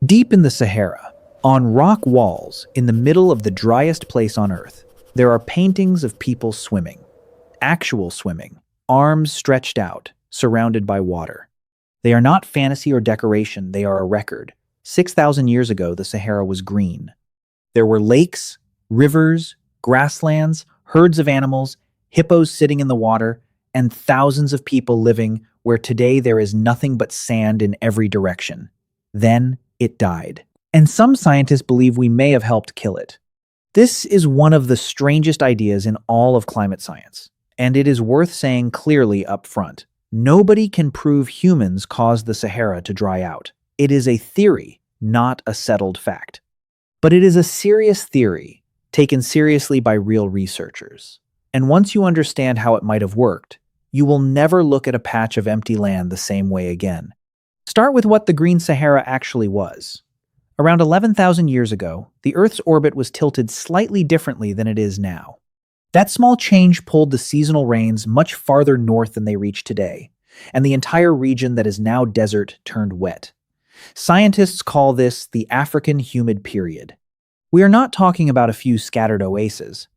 Deep in the Sahara, on rock walls in the middle of the driest place on Earth, there are paintings of people swimming. Actual swimming, arms stretched out, surrounded by water. They are not fantasy or decoration, they are a record. 6,000 years ago, the Sahara was green. There were lakes, rivers, grasslands, herds of animals, hippos sitting in the water, and thousands of people living where today there is nothing but sand in every direction. Then it died. And some scientists believe we may have helped kill it. This is one of the strangest ideas in all of climate science, and it is worth saying clearly up front. Nobody can prove humans caused the Sahara to dry out. It is a theory, not a settled fact. But it is a serious theory, taken seriously by real researchers. And once you understand how it might have worked, you will never look at a patch of empty land the same way again. Start with what the Green Sahara actually was. Around 11,000 years ago, the Earth's orbit was tilted slightly differently than it is now. That small change pulled the seasonal rains much farther north than they reach today, and the entire region that is now desert turned wet. Scientists call this the African humid period. We are not talking about a few scattered oases.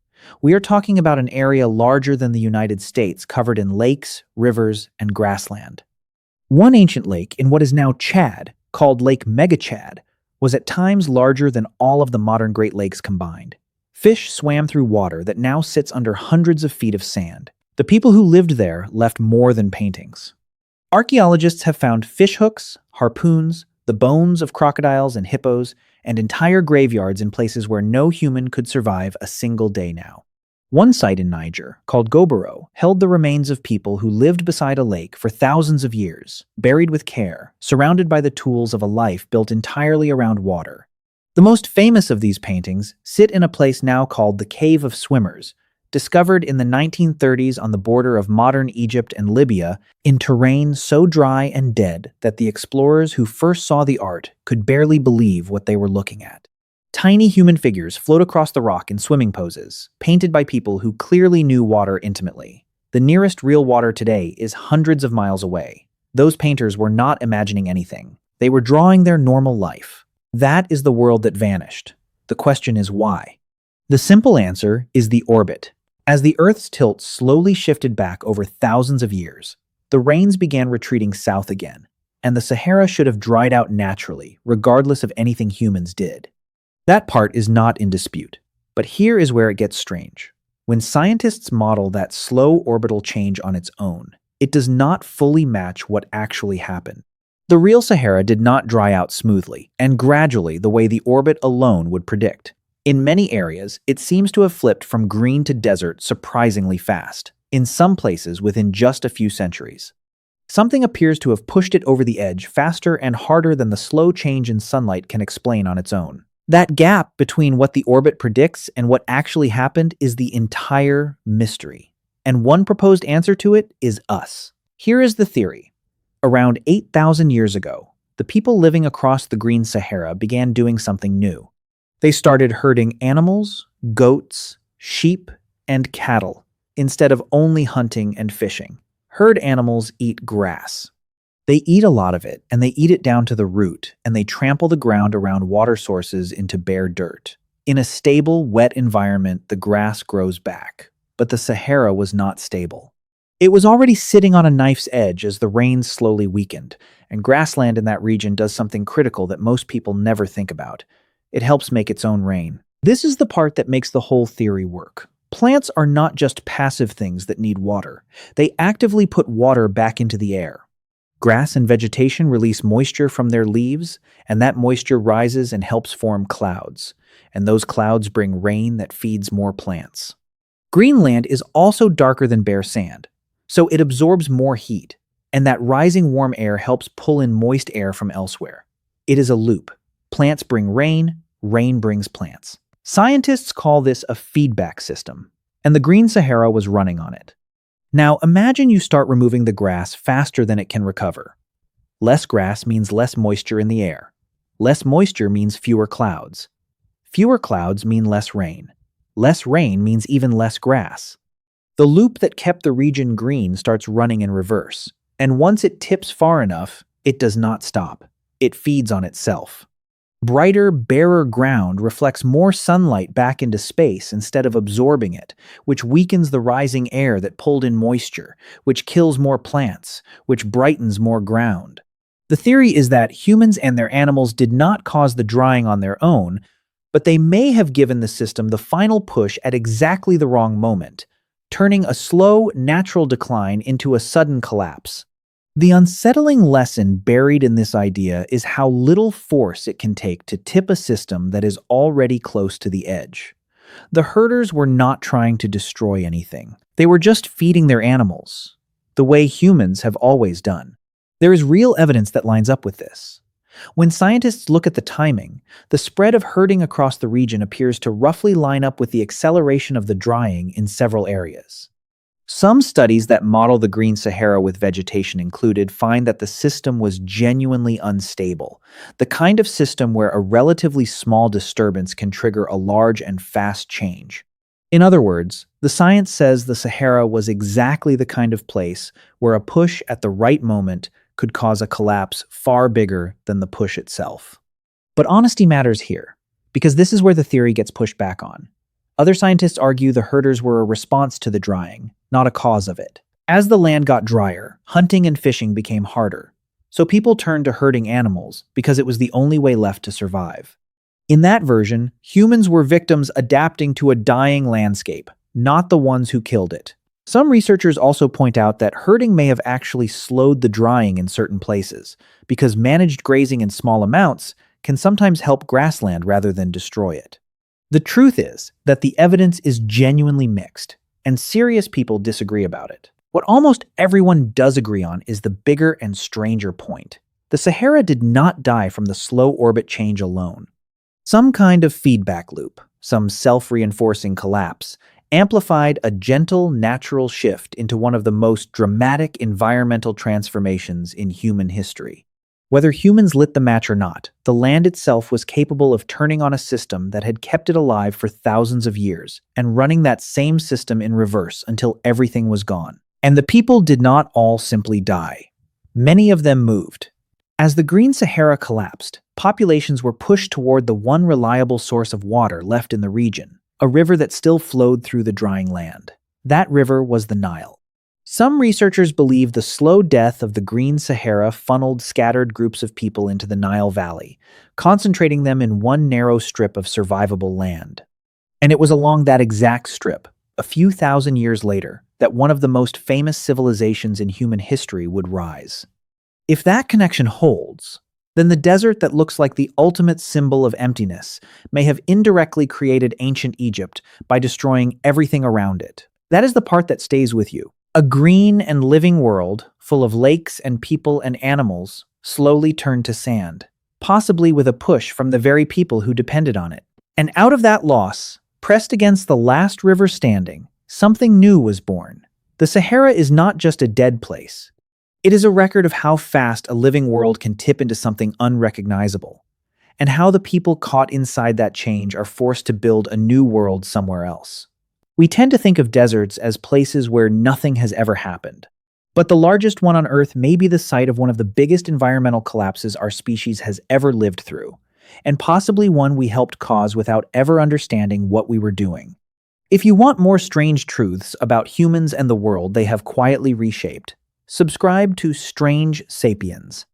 We are talking about an area larger than the United States covered in lakes, rivers, and grassland. One ancient lake in what is now Chad, called Lake Megachad, was at times larger than all of the modern Great Lakes combined. Fish swam through water that now sits under hundreds of feet of sand. The people who lived there left more than paintings. Archaeologists have found fish hooks, harpoons, the bones of crocodiles and hippos, and entire graveyards in places where no human could survive a single day now. One site in Niger, called Gobero, held the remains of people who lived beside a lake for thousands of years, buried with care, surrounded by the tools of a life built entirely around water. The most famous of these paintings sit in a place now called the Cave of Swimmers, discovered in the 1930s on the border of modern Egypt and Libya in terrain so dry and dead that the explorers who first saw the art could barely believe what they were looking at. Tiny human figures float across the rock in swimming poses, painted by people who clearly knew water intimately. The nearest real water today is hundreds of miles away. Those painters were not imagining anything. They were drawing their normal life. That is the world that vanished. The question is why? The simple answer is the orbit. As the Earth's tilt slowly shifted back over thousands of years, the rains began retreating south again, and the Sahara should have dried out naturally, regardless of anything humans did. That part is not in dispute, but here is where it gets strange. When scientists model that slow orbital change on its own, it does not fully match what actually happened. The real Sahara did not dry out smoothly and gradually the way the orbit alone would predict. In many areas, it seems to have flipped from green to desert surprisingly fast, in some places within just a few centuries. Something appears to have pushed it over the edge faster and harder than the slow change in sunlight can explain on its own. That gap between what the orbit predicts and what actually happened is the entire mystery. And one proposed answer to it is us. Here is the theory. Around 8,000 years ago, the people living across the Green Sahara began doing something new. They started herding animals, goats, sheep, and cattle, instead of only hunting and fishing. Herd animals eat grass. They eat a lot of it, and they eat it down to the root, and they trample the ground around water sources into bare dirt. In a stable, wet environment, the grass grows back. But the Sahara was not stable. It was already sitting on a knife's edge as the rains slowly weakened, and grassland in that region does something critical that most people never think about. It helps make its own rain. This is the part that makes the whole theory work. Plants are not just passive things that need water. They actively put water back into the air. Grass and vegetation release moisture from their leaves, and that moisture rises and helps form clouds, and those clouds bring rain that feeds more plants. Green land is also darker than bare sand, so it absorbs more heat, and that rising warm air helps pull in moist air from elsewhere. It is a loop. Plants bring rain, rain brings plants. Scientists call this a feedback system, and the Green Sahara was running on it. Now, imagine you start removing the grass faster than it can recover. Less grass means less moisture in the air. Less moisture means fewer clouds. Fewer clouds mean less rain. Less rain means even less grass. The loop that kept the region green starts running in reverse, and once it tips far enough, it does not stop. It feeds on itself. Brighter, barer ground reflects more sunlight back into space instead of absorbing it, which weakens the rising air that pulled in moisture, which kills more plants, which brightens more ground. The theory is that humans and their animals did not cause the drying on their own, but they may have given the system the final push at exactly the wrong moment, turning a slow, natural decline into a sudden collapse. The unsettling lesson buried in this idea is how little force it can take to tip a system that is already close to the edge. The herders were not trying to destroy anything. They were just feeding their animals, the way humans have always done. There is real evidence that lines up with this. When scientists look at the timing, the spread of herding across the region appears to roughly line up with the acceleration of the drying in several areas. Some studies that model the Green Sahara with vegetation included find that the system was genuinely unstable, the kind of system where a relatively small disturbance can trigger a large and fast change. In other words, the science says the Sahara was exactly the kind of place where a push at the right moment could cause a collapse far bigger than the push itself. But honesty matters here, because this is where the theory gets pushed back on. Other scientists argue the herders were a response to the drying, not a cause of it. As the land got drier, hunting and fishing became harder, so people turned to herding animals because it was the only way left to survive. In that version, humans were victims adapting to a dying landscape, not the ones who killed it. Some researchers also point out that herding may have actually slowed the drying in certain places, because managed grazing in small amounts can sometimes help grassland rather than destroy it. The truth is that the evidence is genuinely mixed, and serious people disagree about it. What almost everyone does agree on is the bigger and stranger point. The Sahara did not die from the slow orbit change alone. Some kind of feedback loop, some self-reinforcing collapse, amplified a gentle, natural shift into one of the most dramatic environmental transformations in human history. Whether humans lit the match or not, the land itself was capable of turning on a system that had kept it alive for thousands of years and running that same system in reverse until everything was gone. And the people did not all simply die. Many of them moved. As the Green Sahara collapsed, populations were pushed toward the one reliable source of water left in the region, a river that still flowed through the drying land. That river was the Nile. Some researchers believe the slow death of the Green Sahara funneled scattered groups of people into the Nile Valley, concentrating them in one narrow strip of survivable land. And it was along that exact strip, a few thousand years later, that one of the most famous civilizations in human history would rise. If that connection holds, then the desert that looks like the ultimate symbol of emptiness may have indirectly created ancient Egypt by destroying everything around it. That is the part that stays with you. A green and living world, full of lakes and people and animals, slowly turned to sand, possibly with a push from the very people who depended on it. And out of that loss, pressed against the last river standing, something new was born. The Sahara is not just a dead place. It is a record of how fast a living world can tip into something unrecognizable, and how the people caught inside that change are forced to build a new world somewhere else. We tend to think of deserts as places where nothing has ever happened. But the largest one on Earth may be the site of one of the biggest environmental collapses our species has ever lived through, and possibly one we helped cause without ever understanding what we were doing. If you want more strange truths about humans and the world they have quietly reshaped, subscribe to Strange Sapiens.